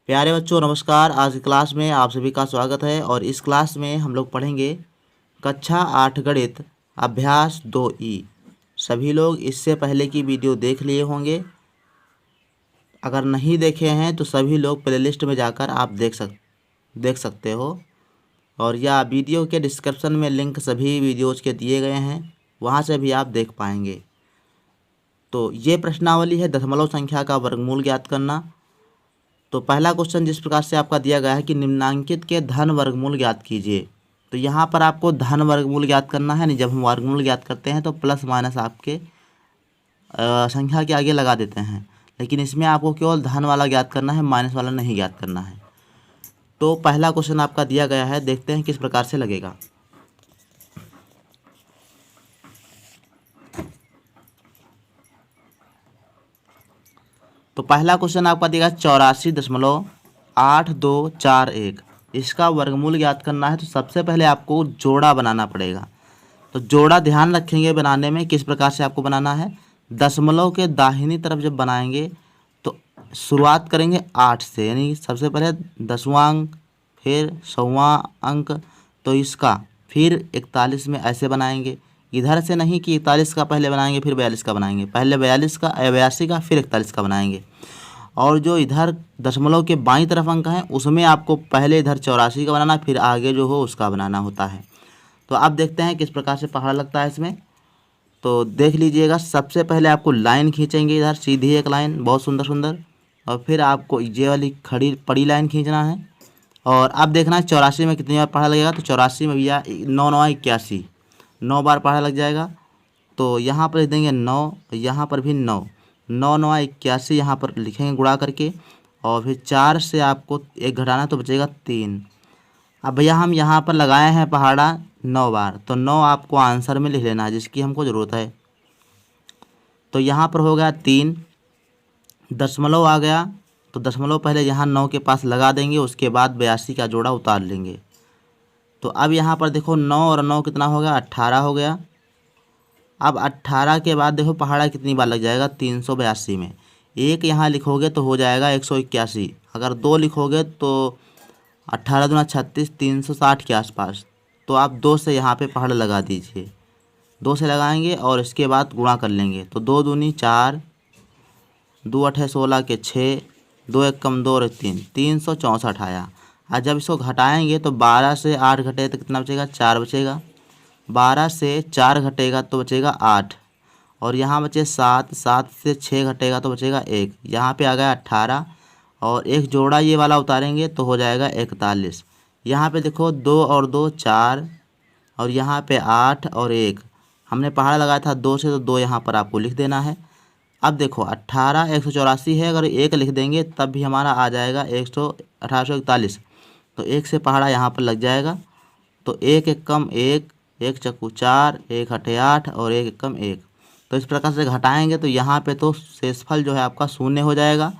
प्यारे बच्चों नमस्कार। आज की क्लास में आप सभी का स्वागत है और इस क्लास में हम लोग पढ़ेंगे कक्षा 8 गणित अभ्यास 2E। सभी लोग इससे पहले की वीडियो देख लिए होंगे। अगर नहीं देखे हैं तो सभी लोग प्लेलिस्ट में जाकर आप देख सकते हो और या वीडियो के डिस्क्रिप्शन में लिंक सभी वीडियोज़ के दिए गए हैं, वहाँ से भी आप देख पाएंगे। तो ये प्रश्नावली है दशमलव संख्या का वर्गमूल ज्ञात करना। तो पहला क्वेश्चन जिस प्रकार से आपका दिया गया है कि निम्नांकित के धन वर्गमूल ज्ञात कीजिए। तो यहाँ पर आपको धन वर्गमूल ज्ञात करना है। नहीं, जब हम वर्गमूल ज्ञात करते हैं तो प्लस माइनस आपके संख्या के आगे लगा देते हैं, लेकिन इसमें आपको केवल धन वाला ज्ञात करना है, माइनस वाला नहीं ज्ञात करना है। तो पहला क्वेश्चन आपका दिया गया है, देखते हैं किस प्रकार से लगेगा। तो पहला क्वेश्चन आपका दिया 84.8241। इसका वर्गमूल ज्ञात करना है। तो सबसे पहले आपको जोड़ा बनाना पड़ेगा। तो जोड़ा ध्यान रखेंगे बनाने में किस प्रकार से आपको बनाना है। दशमलव के दाहिनी तरफ जब बनाएंगे तो शुरुआत करेंगे 8 से, यानी सबसे पहले 10वां अंक, फिर 100वां अंक, तो इसका फिर 41 में ऐसे बनाएंगे। इधर से नहीं कि 41 का पहले बनाएंगे फिर 42 का बनाएंगे, पहले 42 का 82 का फिर 41 का बनाएंगे। और जो इधर दशमलव के बाईं तरफ अंक है उसमें आपको पहले इधर 84 का बनाना, फिर आगे जो हो उसका बनाना होता है। तो अब देखते हैं किस प्रकार से पहाड़ लगता है इसमें। तो देख लीजिएगा, सबसे पहले आपको लाइन खींचेंगे इधर सीधी एक लाइन बहुत सुंदर सुंदर, और फिर आपको ये वाली खड़ी पड़ी लाइन खींचना है। और अब देखना है 84 में कितनी बार पहाड़ा लगेगा। तो 84 में भैया 9 9 81, 9 बार पहाड़ा लग जाएगा। तो यहाँ पर लिख देंगे 9, यहाँ पर भी 9, 9 9 81 यहाँ पर लिखेंगे गुणा करके, और फिर 4 से आपको एक घटाना तो बचेगा 3। अब भैया हम यहाँ पर लगाए हैं पहाड़ा 9 बार, तो 9 आपको आंसर में लिख लेना है जिसकी हमको ज़रूरत है। तो यहाँ पर हो गया 3, दशमलव आ गया तो दशमलव पहले यहाँ 9 के पास लगा देंगे, उसके बाद 82 का जोड़ा उतार लेंगे। तो अब यहाँ पर देखो 9 और 9 कितना हो गया, 18 हो गया। अब 18 के बाद देखो पहाड़ा कितनी बार लग जाएगा, 382 में। एक यहाँ लिखोगे तो हो जाएगा 181, अगर 2 लिखोगे तो 18 दूना 36, 360 के आसपास। तो आप 2 से यहाँ पे पहाड़ लगा दीजिए, 2 से लगाएंगे और इसके बाद गुणा कर लेंगे। तो 2 दूनी 4, 2 अठे 16 के 6, 2 एक कम 2 और 3, 364 आया। और जब इसको घटाएंगे तो 12 से 8 घटे तो कितना बचेगा, 4 बचेगा। 12 से 4 घटेगा तो बचेगा 8, और यहाँ बचे 7, 7 से 6 घटेगा तो बचेगा 1। यहाँ पे आ गया 18, और एक जोड़ा ये वाला उतारेंगे तो हो जाएगा 41। यहाँ पे देखो 2 और 2 4, और यहाँ पे 8 और 1, हमने पहाड़ा लगाया था 2 से, तो 2 यहाँ पर आपको लिख देना है। अब देखो 18 184 है, अगर 1 लिख देंगे तब भी हमारा आ जाएगा 1841। तो 1 से पहाड़ा यहाँ पर लग जाएगा। तो 1 एक कम 1, 1 चक्कू 4, 1 अठे 8 और 1 एक कम 1। तो इस प्रकार से घटाएंगे तो यहाँ पे तो शेषफल जो है आपका शून्य हो जाएगा,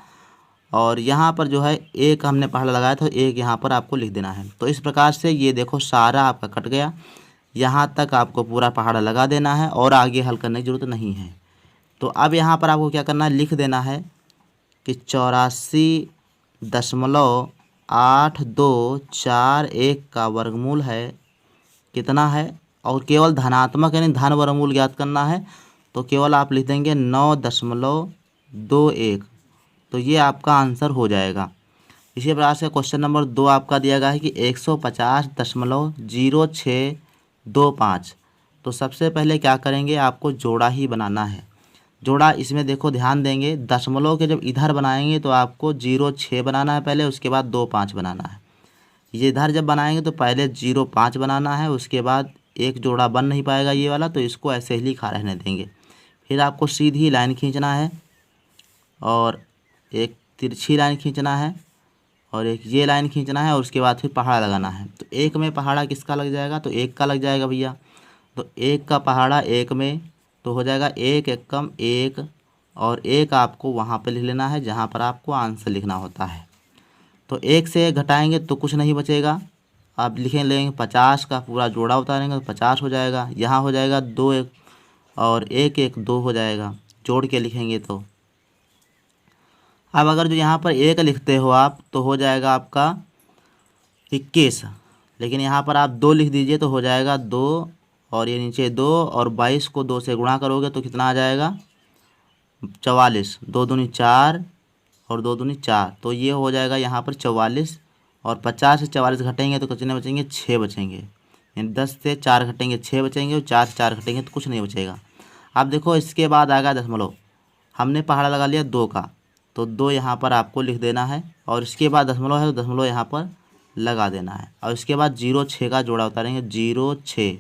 और यहाँ पर जो है 1 हमने पहाड़ा लगाया था, 1 यहाँ पर आपको लिख देना है। तो इस प्रकार से ये देखो सारा आपका कट गया। यहाँ तक आपको पूरा पहाड़ा लगा देना है और आगे हल करने की ज़रूरत नहीं है। तो अब यहाँ पर आपको क्या करना है, लिख देना है कि 84.8241 का वर्गमूल है कितना है, और केवल धनात्मक यानी धन वर्गमूल ज्ञात करना है। तो केवल आप लिख देंगे 9.21। तो ये आपका आंसर हो जाएगा। इसी प्रकार से क्वेश्चन नंबर 2 आपका दिया गया है कि 150.0625। तो सबसे पहले क्या करेंगे, आपको जोड़ा ही बनाना है। जोड़ा इसमें देखो ध्यान देंगे, दशमलव के जब इधर बनाएंगे तो आपको 06 बनाना है पहले, उसके बाद 25 बनाना है। ये इधर जब बनाएंगे तो पहले 05 बनाना है, उसके बाद एक जोड़ा बन नहीं पाएगा ये वाला, तो इसको ऐसे ही लिखा रहने देंगे। फिर आपको सीधी लाइन खींचना है, और एक तिरछी लाइन खींचना है, और एक ये लाइन खींचना है, और उसके बाद फिर पहाड़ा लगाना है। तो 1 में पहाड़ा किसका लग जाएगा, तो 1 का लग जाएगा भैया। तो 1 का पहाड़ा 1 में तो हो जाएगा 1 एक कम 1, और 1 आपको वहाँ पे लिख लेना है जहाँ पर आपको आंसर लिखना होता है। तो 1 से घटाएंगे तो कुछ नहीं बचेगा। आप लिखें लेंगे 50 का पूरा जोड़ा उतारेंगे तो 50 हो जाएगा। यहाँ हो जाएगा 2 1 और 1 1 2 हो जाएगा, जोड़ के लिखेंगे तो। अब अगर जो यहाँ पर 1 लिखते हो आप तो हो जाएगा आपका 21, लेकिन यहाँ पर आप 2 लिख दीजिए तो हो जाएगा 2, और ये नीचे 2, और 22 को 2 से गुणा करोगे तो कितना आ जाएगा 44, 2 दूनी 4 और 2 दूनी 4, तो ये हो जाएगा यहाँ पर 44, और 50 से 44 घटेंगे तो कितने बचेंगे 6 बचेंगे, यानी 10 से 4 घटेंगे 6 बचेंगे, और 4 से 4 घटेंगे तो कुछ नहीं बचेगा। अब देखो इसके बाद आएगा दशमलव, हमने पहाड़ा लगा लिया 2 का, तो 2 यहाँ पर आपको लिख देना है, और इसके बाद दशमलव है तो दशमलव यहाँ पर लगा देना है, और इसके बाद 0 6 का जोड़ा उतारेंगे 0 6।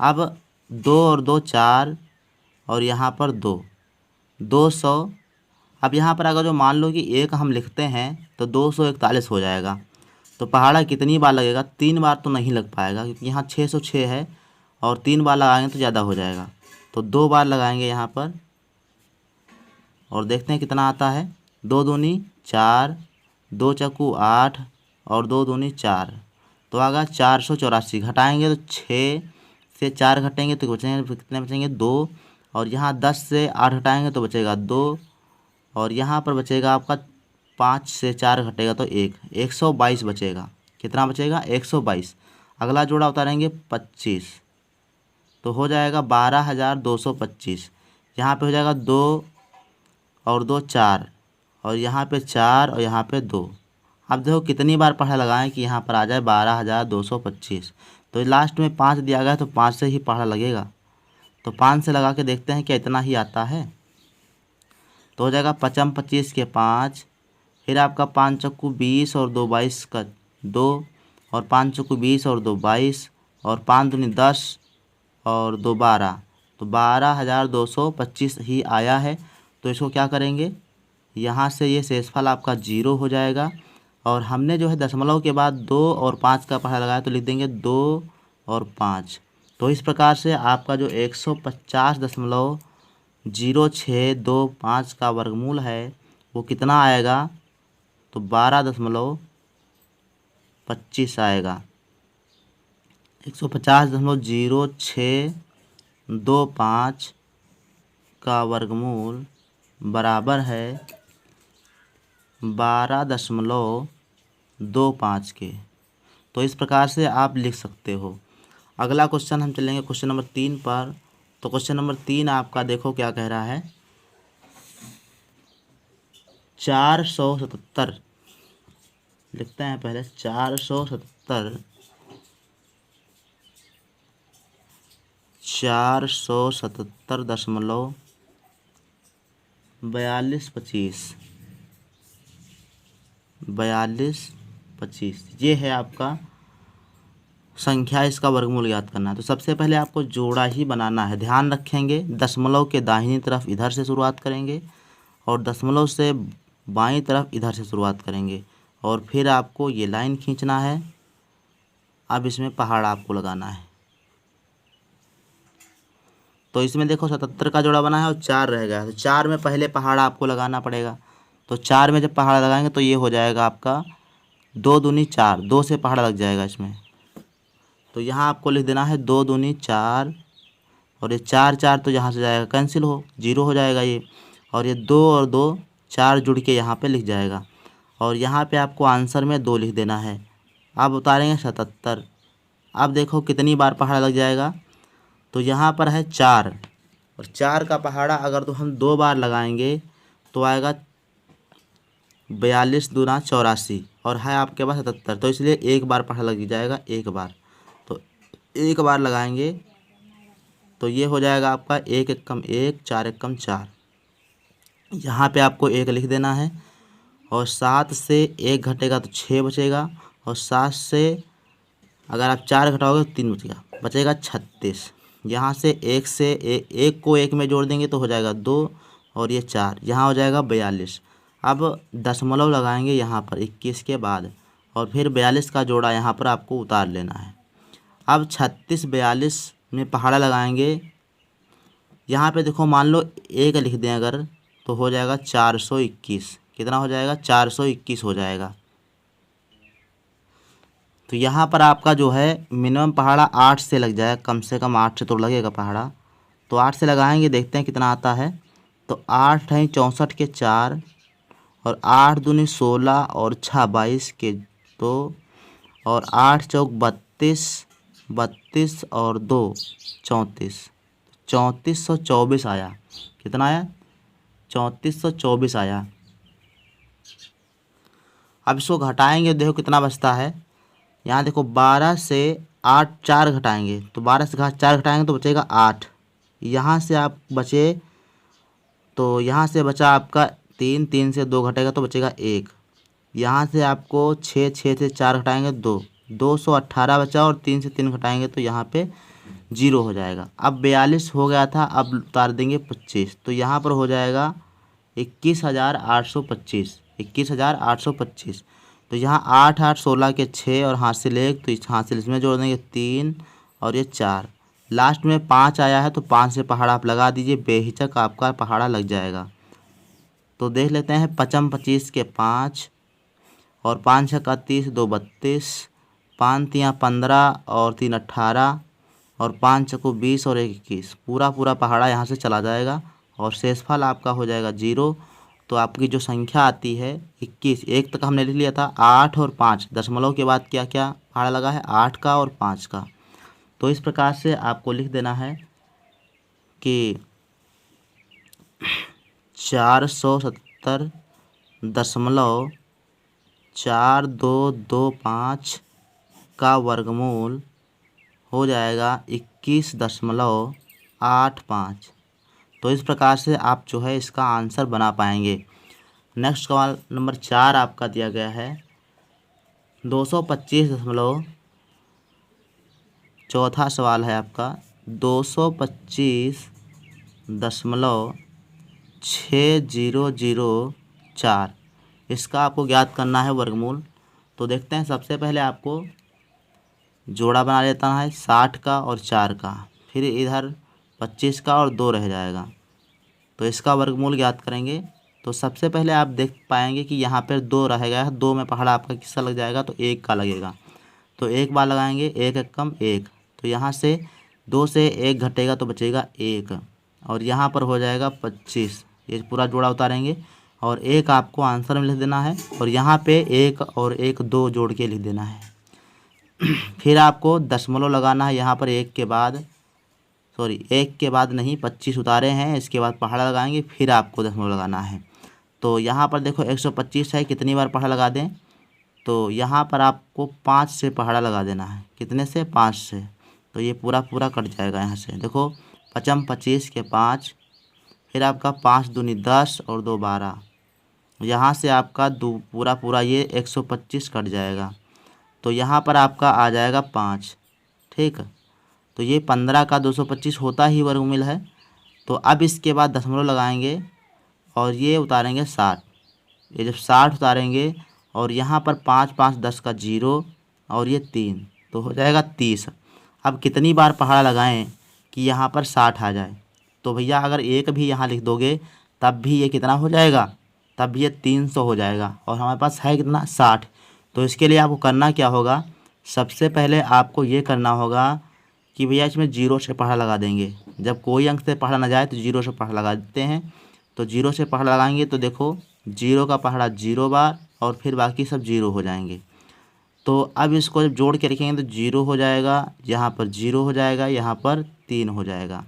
अब 2 और 2 4, और यहाँ पर 2 200। अब यहाँ पर अगर जो मान लो कि 1 हम लिखते हैं तो 241 हो जाएगा, तो पहाड़ा कितनी बार लगेगा, 3 बार तो नहीं लग पाएगा क्योंकि यहाँ 606 है, और 3 बार लगाएंगे तो ज़्यादा हो जाएगा, तो 2 बार लगाएंगे यहाँ पर, और देखते हैं कितना आता है। 2 दूनी 4, 2 चक्कू 8, और 2 दूनी 4, तो आगा 484। घटाएंगे तो 6 से 4 घटेंगे तो बचेंगे कितने बचेंगे 2, और यहाँ 10 से 8 घटाएंगे तो बचेगा 2, और यहाँ पर बचेगा आपका 5 से 4 घटेगा तो 122 बचेगा। कितना बचेगा 122। अगला जोड़ा उतारेंगे 25, तो हो जाएगा 12,225। यहाँ पे हो जाएगा 2 और 2 4, और यहाँ पे 4 और यहाँ पे 2। अब देखो कितनी बार पहाड़ा लगाएं कि यहाँ पर आ जाए 12,225, तो लास्ट में 5 दिया गया है तो 5 से ही पहाड़ा लगेगा, तो 5 से लगा के देखते हैं क्या इतना ही आता है, तो हो जाएगा 5 25 के 5, फिर आपका 5 चक्कू 20 और 2 22 का 2, और 5 चक्कू 20 और 2 22, और 5 दूनी 10 और 2 12, तो 12,225 ही आया है। तो इसको क्या करेंगे, यहाँ से ये शेषफल आपका 0 हो जाएगा, और हमने जो है दशमलव के बाद 2 और 5 का पहाड़ा लगाया तो लिख देंगे 2 और 5। तो इस प्रकार से आपका जो 150.0625 का वर्गमूल है वो कितना आएगा, तो 12.25 आएगा। 150.0625 का वर्गमूल बराबर है 12.25 के। तो इस प्रकार से आप लिख सकते हो। अगला क्वेश्चन हम चलेंगे क्वेश्चन नंबर 3 पर। तो क्वेश्चन नंबर 3 आपका देखो क्या कह रहा है, 477 लिखते हैं पहले, 477.4225 ये है आपका संख्या, इसका वर्गमूल ज्ञात करना है। तो सबसे पहले आपको जोड़ा ही बनाना है। ध्यान रखेंगे दशमलव के दाहिनी तरफ इधर से शुरुआत करेंगे, और दशमलव से बाईं तरफ इधर से शुरुआत करेंगे, और फिर आपको ये लाइन खींचना है। अब इसमें पहाड़ा आपको लगाना है। तो इसमें देखो 77 का जोड़ा बना है और 4 रह गया, तो 4 में पहले पहाड़ा आपको लगाना पड़ेगा। तो 4 में जब पहाड़ा लगाएंगे तो ये हो जाएगा आपका 2 दूनी 4, 2 से पहाड़ा लग जाएगा इसमें। तो यहाँ आपको लिख देना है 2 दूनी 4, और ये 4 4 तो यहाँ से जाएगा कैंसिल, 0 हो जाएगा ये, और ये 2 और 2 4 जुड़ के यहाँ पे लिख जाएगा, और यहाँ पे आपको आंसर में 2 लिख देना है। अब उतारेंगे 77। अब देखो कितनी बार पहाड़ा लग जाएगा, तो यहाँ पर है 4, और 4 का पहाड़ा अगर तो हम 2 बार लगाएंगे तो आएगा 42 दूना 84, और है आपके पास 77, तो इसलिए 1 बार पहाड़ा लग जाएगा, 1 बार। तो 1 बार लगाएंगे तो ये हो जाएगा आपका 1 एक कम 1, 4 एक कम 4। यहाँ पे आपको 1 लिख देना है, और 7 से 1 घटेगा तो 6 बचेगा, और 7 से अगर आप 4 घटाओगे तो 3 बचेगा 36। यहाँ से 1 से 1 को 1 में जोड़ देंगे तो हो जाएगा 2, और ये 4, यहाँ हो जाएगा 42। अब दशमलव लगाएंगे यहाँ पर 21 के बाद, और फिर 42 का जोड़ा यहाँ पर आपको उतार लेना है। अब 36 42 में पहाड़ा लगाएंगे। यहाँ पे देखो मान लो 1 लिख दें अगर, तो हो जाएगा 421। कितना हो जाएगा 421 हो जाएगा। तो यहाँ पर आपका जो है मिनिमम पहाड़ा 8 से लग जाएगा, कम से कम 8 से तो लगेगा पहाड़ा। तो 8 से लगाएंगे, देखते हैं कितना आता है। तो 8 है 64 के 4, और 8 दूनी 16 और 6 22 के 2 और 8 चौक 32, 32 और 2 34, 3424 आया। कितना आया? 3424 आया। अब इसको घटाएंगे, देखो कितना बचता है। यहाँ देखो 12 से 8 4 घटाएंगे तो 12 से 4 घटाएंगे तो बचेगा 8। यहाँ से आप बचे तो यहाँ से बचा आपका 3, 3 से 2 घटेगा तो बचेगा 1। यहाँ से आपको 6, 6 से 4 घटाएंगे 2, 218 बचा और 3 से 3 घटाएंगे तो यहाँ पे 0 हो जाएगा। अब 42 हो गया था, अब उतार देंगे 25 तो यहाँ पर हो जाएगा 21,825, 21,825। तो यहाँ 8 8 16 के 6 और हासिल 1 तो इस हासिल इसमें जोड़ देंगे 3 और ये 4, लास्ट में 5 आया है तो 5 से पहाड़ा आप लगा दीजिए, बेहिचक आपका पहाड़ा लग जाएगा। तो देख लेते हैं 55 25 के 5 और 5 6 31 2 32, 5 3 15 और 3 18 और 5 चको 20 और 1 21, पूरा पहाड़ा यहाँ से चला जाएगा और शेषफल आपका हो जाएगा 0। तो आपकी जो संख्या आती है 21, 1 तक हमने लिख लिया था, 8 और 5 दशमलव के बाद क्या क्या पहाड़ा लगा है? 8 का और 5 का। तो इस प्रकार से आपको लिख देना है कि 470.4225 का वर्गमूल हो जाएगा 21.85। तो इस प्रकार से आप जो है इसका आंसर बना पाएंगे। नेक्स्ट सवाल नंबर 4 आपका दिया गया है 225. चौथा सवाल है आपका 225.6004। इसका आपको ज्ञात करना है वर्गमूल। तो देखते हैं, सबसे पहले आपको जोड़ा बना लेता है 60 का और 4 का, फिर इधर 25 का और 2 रह जाएगा। तो इसका वर्गमूल ज्ञात करेंगे। तो सबसे पहले आप देख पाएंगे कि यहाँ पर 2 रहेगा, 2 में पहाड़ा आपका किसका लग जाएगा? तो 1 का लगेगा। तो एक बार लगाएंगे, 1 एक कम 1, तो यहाँ से 2 से 1 घटेगा तो बचेगा 1 और यहाँ पर हो जाएगा 25। ये पूरा जोड़ा उतारेंगे और 1 आपको आंसर में लिख देना है और यहाँ पे 1 और 1 2 जोड़ के लिख देना है। फिर आपको दशमलव लगाना है यहाँ पर 1 के बाद, सॉरी 1 के बाद नहीं, 25 उतारे हैं, इसके बाद पहाड़ा लगाएंगे, फिर आपको दशमलव लगाना है। तो यहाँ पर देखो 125 है, कितनी बार पहाड़ा लगा दें? तो यहाँ पर आपको 5 से पहाड़ा लगा देना है। कितने से? 5 से। तो ये पूरा कट जाएगा यहाँ से। देखो 55 25 के 5, फिर आपका 5 दूनी 10 और 2 12, यहाँ से आपका पूरा ये 125 कट जाएगा। तो यहाँ पर आपका आ जाएगा 5। ठीक, तो ये 15 का 225 होता ही वर्गमूल है। तो अब इसके बाद दशमलव लगाएंगे और ये उतारेंगे 60। ये जब 60 उतारेंगे और यहाँ पर 5 5 10 का 0 और ये 3, तो हो जाएगा 30। अब कितनी बार पहाड़ा लगाएं कि यहाँ पर 60 आ जाए? तो भैया अगर 1 भी यहाँ लिख दोगे तब भी ये कितना हो जाएगा? तब भी ये 300 हो जाएगा और हमारे पास है कितना? 60। तो इसके लिए आपको करना क्या होगा? सबसे पहले आपको ये करना होगा कि भैया इसमें 0 से पहाड़ा लगा देंगे। जब कोई अंक से पहाड़ा ना जाए तो 0 से पहाड़ा लगा देते हैं। तो 0 से पहाड़ा लगाएंगे तो देखो 0 का पहाड़ा 0 बार और फिर बाकी सब 0 हो जाएंगे। तो अब इसको जब जोड़ के रखेंगे तो 0 हो जाएगा, यहाँ पर 0 हो जाएगा, यहाँ पर 3 हो जाएगा।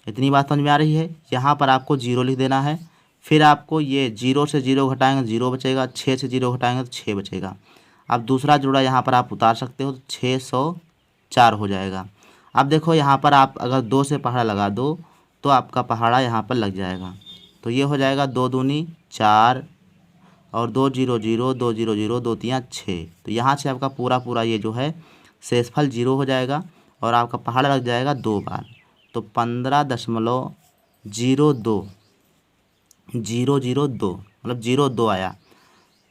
इतनी बात समझ में आ रही है? यहाँ पर आपको 0 लिख देना है। फिर आपको ये 0 से 0 घटाएंगे 0 बचेगा, 6 से 0 घटाएंगे तो 6 बचेगा। अब दूसरा जोड़ा यहाँ पर आप उतार सकते हो तो 604 हो जाएगा। अब देखो यहाँ पर आप अगर 2 से पहाड़ा लगा दो तो आपका पहाड़ा यहाँ पर लग जाएगा। तो ये हो जाएगा 2 दूनी 4 और 2 0 0 2 0 0 2 3 6। तो यहाँ से आपका पूरा ये जो है शेषफल 0 हो जाएगा और आपका पहाड़ा लग जाएगा 2 बार। तो 15.002 002 मतलब 02 आया।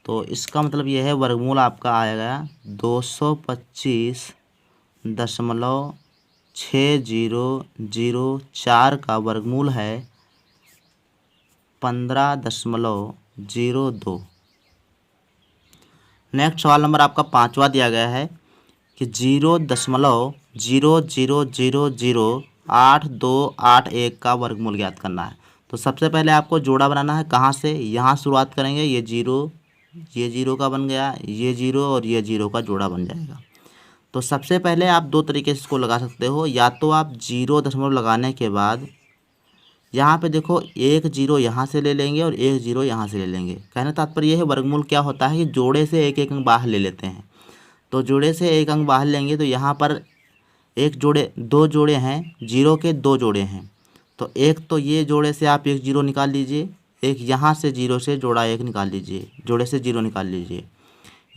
तो इसका मतलब ये है वर्गमूल आपका आएगा 225.6004 का वर्गमूल है 15.02। नेक्स्ट सवाल नंबर आपका 5वां दिया गया है कि 0.0000828 का वर्गमूल ज्ञात करना है। तो सबसे पहले आपको जोड़ा बनाना है। कहाँ से? यहाँ शुरुआत करेंगे। ये जीरो का बन गया, ये जीरो और ये जीरो का जोड़ा बन जाएगा। तो सबसे पहले आप दो तरीके से इसको लगा सकते हो। या तो आप 0 लगाने के बाद यहाँ पे देखो एक जीरो यहाँ से ले लेंगे और एक जीरो यहाँ से ले लेंगे। कहने तात्पर्य यह है वर्गमूल क्या होता है कि जोड़े से एक एक अंक बाहर ले लेते हैं। तो जोड़े से एक अंक बाहर लेंगे तो यहाँ पर दो जोड़े हैं, जीरो के दो जोड़े हैं। तो एक तो ये जोड़े से आप एक जीरो निकाल लीजिए, एक यहाँ से जीरो से जोड़ा एक निकाल लीजिए, जोड़े से जीरो निकाल लीजिए।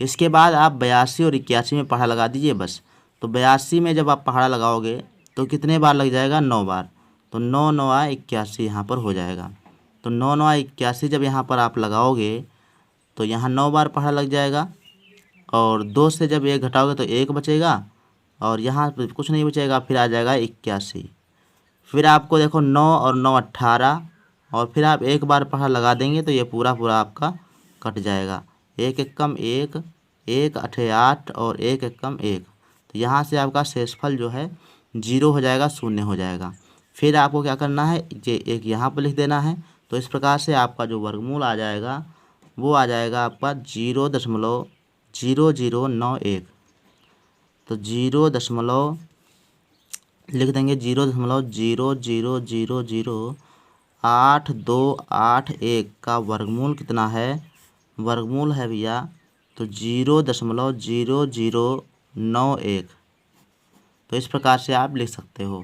इसके बाद आप 82 और 81 में पहाड़ा लगा दीजिए बस। तो 82 में जब आप पहाड़ा लगाओगे तो कितने बार लग जाएगा? 9 बार। तो 9 9 81 यहाँ पर हो जाएगा। तो 9 9 81 जब यहाँ पर आप लगाओगे तो यहाँ 9 बार पहाड़ा लग जाएगा। और 2 से जब 1 घटाओगे तो 1 बचेगा और यहाँ पर कुछ नहीं बचेगा, फिर आ जाएगा 81। फिर आपको देखो 9 और 9 18 और फिर आप एक बार पहाड़ा लगा देंगे तो ये पूरा आपका कट जाएगा। एक एक कम एक, एक अठे 8 और एक एक कम 1। तो यहाँ से आपका शेषफल जो है 0 हो जाएगा, शून्य हो जाएगा। फिर आपको क्या करना है, ये एक यहाँ पर लिख देना है। तो इस प्रकार से आपका जो वर्गमूल आ जाएगा वो आ जाएगा आपका 0.0091। तो 0 लिख देंगे 0.0000821 का वर्गमूल कितना है? वर्गमूल है भैया तो 0.0091। तो इस प्रकार से आप लिख सकते हो।